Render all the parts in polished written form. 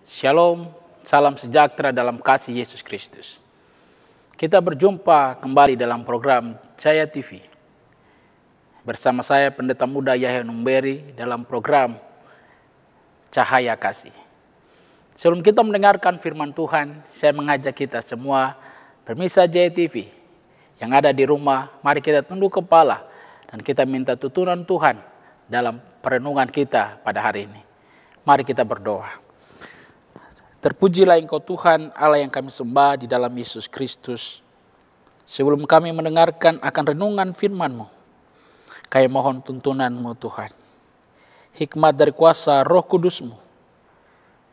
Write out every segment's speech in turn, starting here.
Shalom, salam sejahtera dalam kasih Yesus Kristus. Kita berjumpa kembali dalam program Cahaya TV. Bersama saya Pendeta Muda Yahya Numberi dalam program Cahaya Kasih. Sebelum kita mendengarkan firman Tuhan, saya mengajak kita semua pemirsa Cahaya TV yang ada di rumah, mari kita tunduk kepala dan kita minta tuntunan Tuhan dalam perenungan kita pada hari ini. Mari kita berdoa. Terpujilah Engkau Tuhan Allah yang kami sembah di dalam Yesus Kristus. Sebelum kami mendengarkan akan renungan firman-Mu, kami mohon tuntunan-Mu Tuhan. Hikmat dari kuasa Roh Kudus-Mu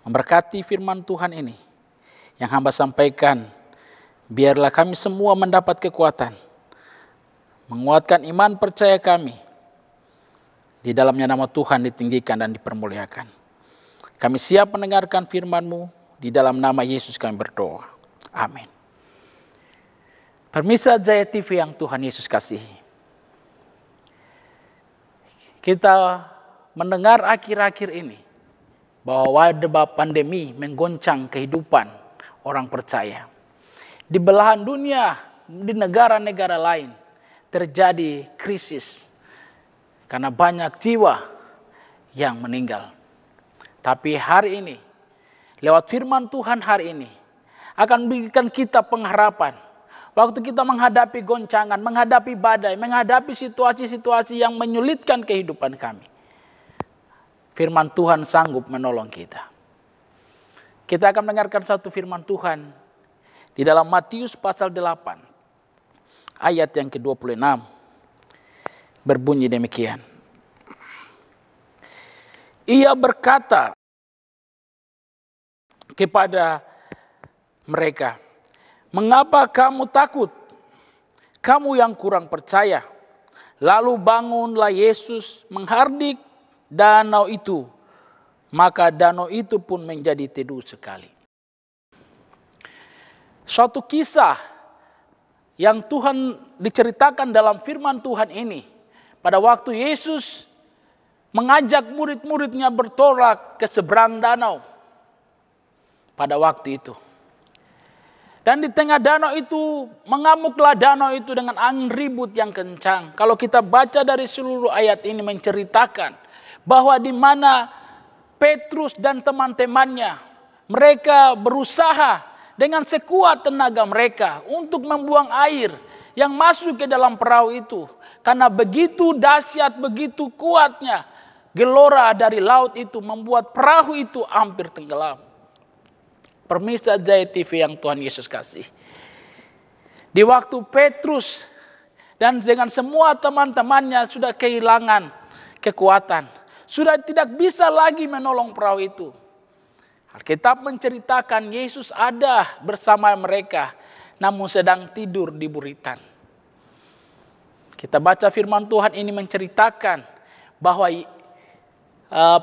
memberkati firman Tuhan ini yang hamba sampaikan. Biarlah kami semua mendapat kekuatan, menguatkan iman percaya kami. Di dalamnya nama Tuhan ditinggikan dan dipermuliakan. Kami siap mendengarkan firman-Mu. Di dalam nama Yesus kami berdoa. Amin. Pemirsa Cahaya TV yang Tuhan Yesus kasihi. Kita mendengar akhir-akhir ini bahwa wabah pandemi menggoncang kehidupan orang percaya. Di belahan dunia, di negara-negara lain terjadi krisis karena banyak jiwa yang meninggal. Tapi hari ini, lewat firman Tuhan hari ini, akan memberikan kita pengharapan. Waktu kita menghadapi goncangan, menghadapi badai, menghadapi situasi-situasi yang menyulitkan kehidupan kami. Firman Tuhan sanggup menolong kita. Kita akan mendengarkan satu firman Tuhan di dalam Matius pasal 8, ayat yang ke-26. Berbunyi demikian. Ia berkata kepada mereka, "Mengapa kamu takut? Kamu yang kurang percaya." Lalu bangunlah Yesus menghardik danau itu, maka danau itu pun menjadi teduh sekali. Suatu kisah yang Tuhan diceritakan dalam firman Tuhan ini, pada waktu Yesus mengajak murid-muridnya bertolak ke seberang danau. Pada waktu itu. Dan di tengah danau itu, mengamuklah danau itu dengan angin ribut yang kencang. Kalau kita baca dari seluruh ayat ini menceritakan bahwa di mana Petrus dan teman-temannya, mereka berusaha dengan sekuat tenaga mereka untuk membuang air yang masuk ke dalam perahu itu. Karena begitu dahsyat, begitu kuatnya gelora dari laut itu membuat perahu itu hampir tenggelam. Pemirsa Cahaya TV yang Tuhan Yesus kasih. Di waktu Petrus dan dengan semua teman-temannya sudah kehilangan kekuatan. Sudah tidak bisa lagi menolong perahu itu. Alkitab menceritakan Yesus ada bersama mereka, namun sedang tidur di buritan. Kita baca firman Tuhan ini menceritakan bahwa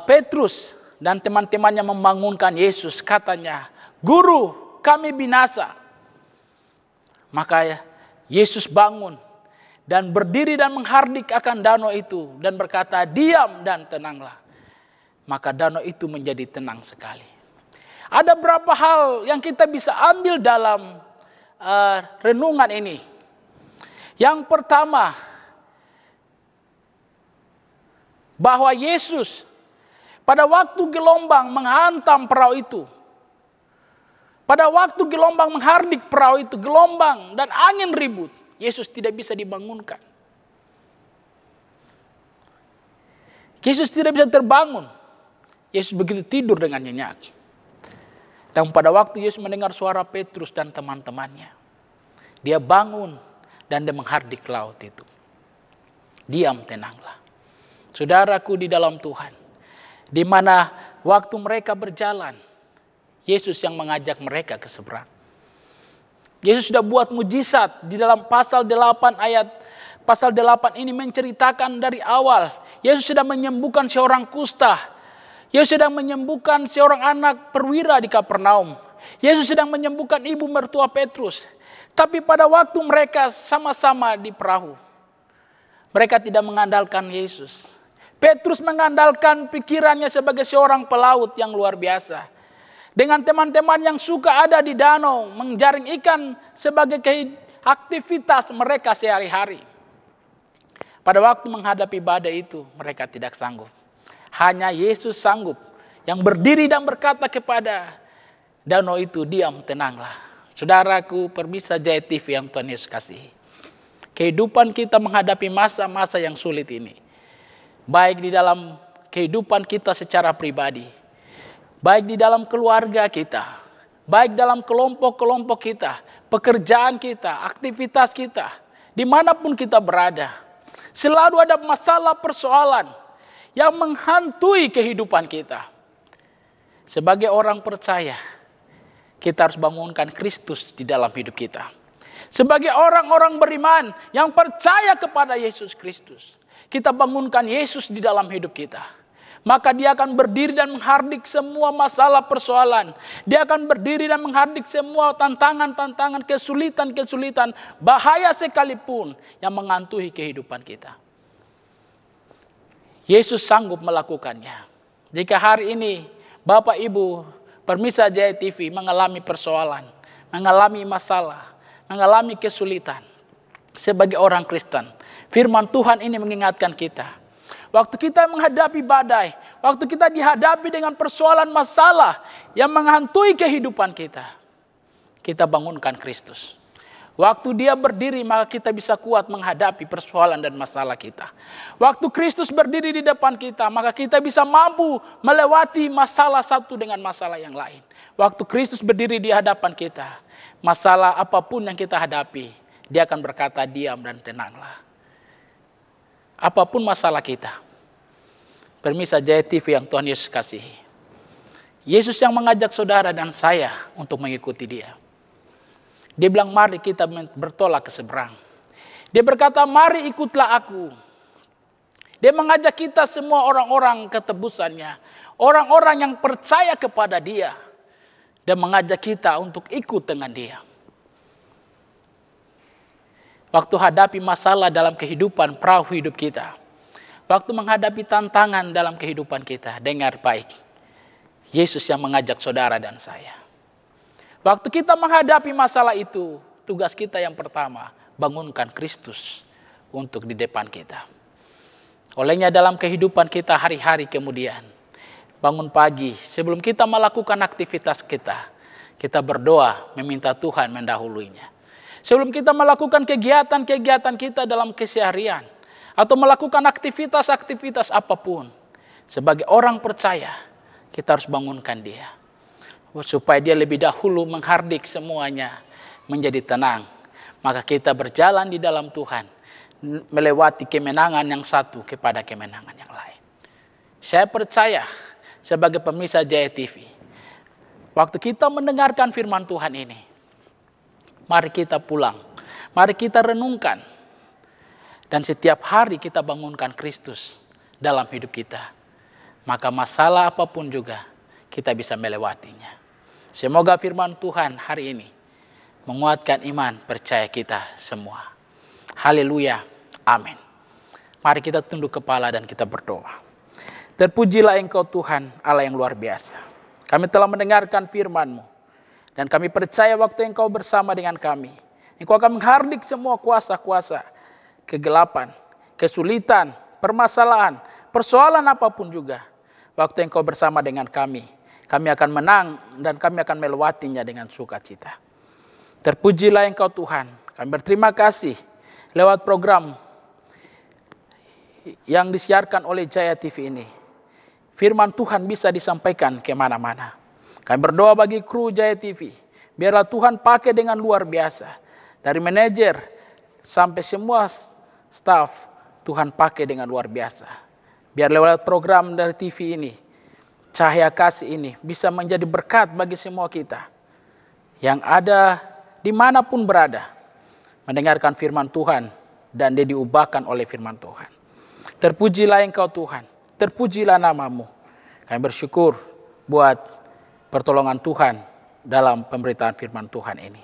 Petrus dan teman-temannya membangunkan Yesus, katanya, "Guru, kami binasa." Maka Yesus bangun dan berdiri dan menghardik akan danau itu dan berkata, "Diam dan tenanglah." Maka danau itu menjadi tenang sekali. Ada beberapa hal yang kita bisa ambil dalam renungan ini. Yang pertama, bahwa Yesus pada waktu gelombang menghantam perahu itu, pada waktu gelombang menghardik perahu itu, gelombang dan angin ribut, Yesus tidak bisa dibangunkan. Yesus tidak bisa terbangun. Yesus begitu tidur dengan nyenyak. Dan pada waktu Yesus mendengar suara Petrus dan teman-temannya, dia bangun dan dia menghardik laut itu. Diam, tenanglah. Saudaraku di dalam Tuhan, di mana waktu mereka berjalan, Yesus yang mengajak mereka ke seberang. Yesus sudah buat mujizat di dalam pasal 8 ini menceritakan dari awal. Yesus sudah menyembuhkan seorang kusta. Yesus sedang menyembuhkan seorang anak perwira di Kapernaum. Yesus sedang menyembuhkan ibu mertua Petrus. Tapi pada waktu mereka sama-sama di perahu, mereka tidak mengandalkan Yesus. Petrus mengandalkan pikirannya sebagai seorang pelaut yang luar biasa. dengan teman-teman yang suka ada di danau, menjaring ikan sebagai aktivitas mereka sehari-hari. Pada waktu menghadapi badai itu, mereka tidak sanggup. Hanya Yesus sanggup, yang berdiri dan berkata kepada danau itu, diam, tenanglah. Saudaraku, pemirsa Jaya TV yang Tuhan Yesus kasihi. Kehidupan kita menghadapi masa-masa yang sulit ini, baik di dalam kehidupan kita secara pribadi, baik di dalam keluarga kita, baik dalam kelompok-kelompok kita, pekerjaan kita, aktivitas kita, dimanapun kita berada, selalu ada masalah persoalan yang menghantui kehidupan kita. Sebagai orang percaya, kita harus bangunkan Kristus di dalam hidup kita. Sebagai orang-orang beriman yang percaya kepada Yesus Kristus, kita bangunkan Yesus di dalam hidup kita. Maka dia akan berdiri dan menghardik semua masalah persoalan. Dia akan berdiri dan menghardik semua tantangan-tantangan, kesulitan-kesulitan, bahaya sekalipun yang menghantui kehidupan kita. Yesus sanggup melakukannya. Jika hari ini Bapak Ibu pemirsa Jaya TV mengalami persoalan, mengalami masalah, mengalami kesulitan, sebagai orang Kristen, firman Tuhan ini mengingatkan kita. Waktu kita menghadapi badai, waktu kita dihadapi dengan persoalan masalah yang menghantui kehidupan kita, kita bangunkan Kristus. Waktu dia berdiri, maka kita bisa kuat menghadapi persoalan dan masalah kita. Waktu Kristus berdiri di depan kita, maka kita bisa mampu melewati masalah satu dengan masalah yang lain. Waktu Kristus berdiri di hadapan kita, masalah apapun yang kita hadapi, dia akan berkata, diam dan tenanglah. Apapun masalah kita, pemirsa Jaya TV yang Tuhan Yesus kasihi, Yesus yang mengajak saudara dan saya untuk mengikuti dia. Dia bilang, mari kita bertolak ke seberang. Dia berkata, mari ikutlah aku. Dia mengajak kita semua orang-orang ketebusannya, orang-orang yang percaya kepada dia, dan mengajak kita untuk ikut dengan dia. Waktu hadapi masalah dalam kehidupan perahu hidup kita, waktu menghadapi tantangan dalam kehidupan kita, dengar baik, Yesus yang mengajak saudara dan saya. Waktu kita menghadapi masalah itu, tugas kita yang pertama, bangunkan Kristus untuk di depan kita. Olehnya dalam kehidupan kita hari-hari kemudian, bangun pagi, sebelum kita melakukan aktivitas kita, kita berdoa meminta Tuhan mendahuluinya. Sebelum kita melakukan kegiatan-kegiatan kita dalam keseharian, atau melakukan aktivitas-aktivitas apapun, sebagai orang percaya, kita harus bangunkan dia. Supaya dia lebih dahulu menghardik semuanya menjadi tenang. Maka kita berjalan di dalam Tuhan, melewati kemenangan yang satu kepada kemenangan yang lain. Saya percaya sebagai pemirsa Jaya TV, waktu kita mendengarkan firman Tuhan ini, mari kita pulang, mari kita renungkan, dan setiap hari kita bangunkan Kristus dalam hidup kita. Maka masalah apapun juga kita bisa melewatinya. Semoga firman Tuhan hari ini menguatkan iman percaya kita semua. Haleluya, amin. Mari kita tunduk kepala dan kita berdoa. Terpujilah Engkau Tuhan Allah yang luar biasa. Kami telah mendengarkan firman-Mu, dan kami percaya waktu Engkau bersama dengan kami, Engkau akan menghardik semua kuasa-kuasa kegelapan, kesulitan, permasalahan, persoalan apapun juga. Waktu Engkau bersama dengan kami akan menang dan kami akan melewatinya dengan sukacita. Terpujilah Engkau Tuhan. Kami berterima kasih lewat program yang disiarkan oleh Jaya TV ini. Firman Tuhan bisa disampaikan kemana-mana. Kami berdoa bagi kru Jaya TV. Biarlah Tuhan pakai dengan luar biasa. Dari manajer sampai semua staf, Tuhan pakai dengan luar biasa. Biar lewat program dari TV ini, cahaya kasih ini bisa menjadi berkat bagi semua kita yang ada dimanapun berada, mendengarkan firman Tuhan dan dia diubahkan oleh firman Tuhan. Terpujilah Engkau Tuhan, terpujilah nama-Mu. Kami bersyukur buat pertolongan Tuhan dalam pemberitaan firman Tuhan ini.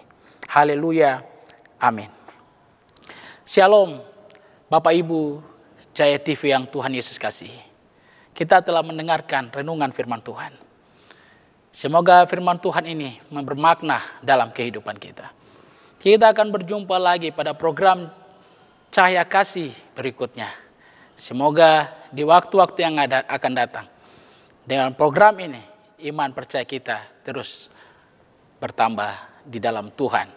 Haleluya, amin. Shalom, Bapak Ibu Jaya TV yang Tuhan Yesus kasihi. Kita telah mendengarkan renungan firman Tuhan. Semoga firman Tuhan ini bermakna dalam kehidupan kita. Kita akan berjumpa lagi pada program Cahaya Kasih berikutnya. Semoga di waktu-waktu yang akan datang, dengan program ini, iman percaya kita terus bertambah di dalam Tuhan.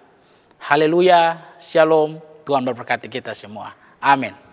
Haleluya, shalom, Tuhan memberkati kita semua. Amin.